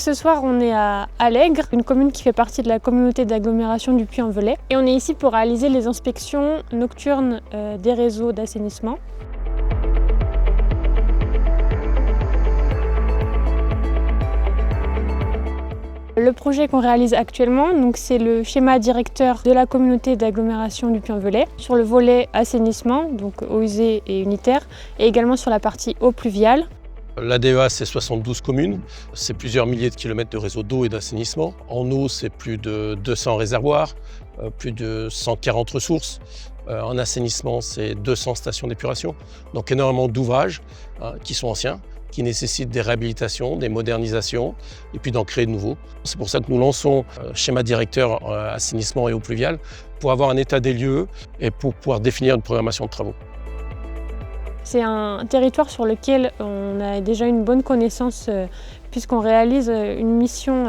ce soir, on est à Allègre, une commune qui fait partie de la communauté d'agglomération du Puy-en-Velay. Et on est ici pour réaliser les inspections nocturnes des réseaux d'assainissement. Le projet qu'on réalise actuellement, c'est le schéma directeur de la communauté d'agglomération du Puy-en-Velay sur le volet assainissement, donc eaux usées et unitaires, et également sur la partie eau pluviale. L'ADEA, c'est 72 communes, c'est plusieurs milliers de kilomètres de réseaux d'eau et d'assainissement. En eau, c'est plus de 200 réservoirs, plus de 140 ressources. En assainissement, c'est 200 stations d'épuration, donc énormément d'ouvrages qui sont anciens, qui nécessitent des réhabilitations, des modernisations, et puis d'en créer de nouveaux. C'est pour ça que nous lançons schéma directeur assainissement et eau pluviale, pour avoir un état des lieux et pour pouvoir définir une programmation de travaux. C'est un territoire sur lequel on a déjà une bonne connaissance puisqu'on réalise une mission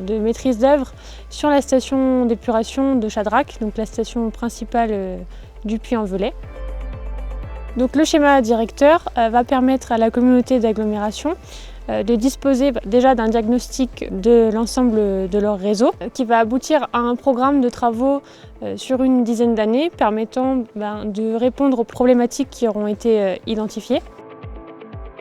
de maîtrise d'œuvre sur la station d'épuration de Chadrac, donc la station principale du Puy-en-Velay. Donc le schéma directeur va permettre à la communauté d'agglomération de disposer déjà d'un diagnostic de l'ensemble de leur réseau qui va aboutir à un programme de travaux sur une dizaine d'années permettant de répondre aux problématiques qui auront été identifiées.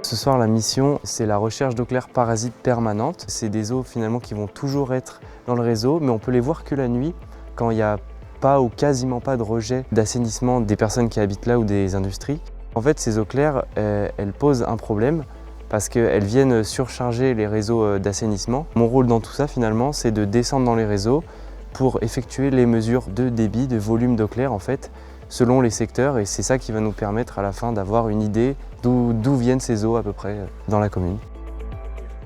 Ce soir, la mission, c'est la recherche d'eau claire parasite permanente. C'est des eaux finalement qui vont toujours être dans le réseau, mais on peut les voir que la nuit quand il n'y a pas ou quasiment pas de rejet d'assainissement des personnes qui habitent là ou des industries. En fait, ces eaux claires, elles posent un problème parce qu'elles viennent surcharger les réseaux d'assainissement. Mon rôle dans tout ça, finalement, c'est de descendre dans les réseaux pour effectuer les mesures de débit, de volume d'eau claire, en fait, selon les secteurs. Et c'est ça qui va nous permettre à la fin d'avoir une idée d'où viennent ces eaux à peu près dans la commune.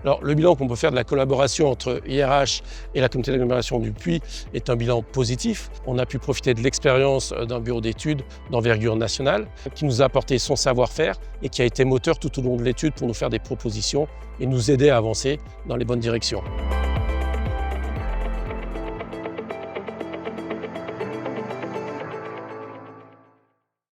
Alors, le bilan qu'on peut faire de la collaboration entre IRH et la communauté d'agglomération du Puy est un bilan positif. On a pu profiter de l'expérience d'un bureau d'études d'envergure nationale qui nous a apporté son savoir-faire et qui a été moteur tout au long de l'étude pour nous faire des propositions et nous aider à avancer dans les bonnes directions.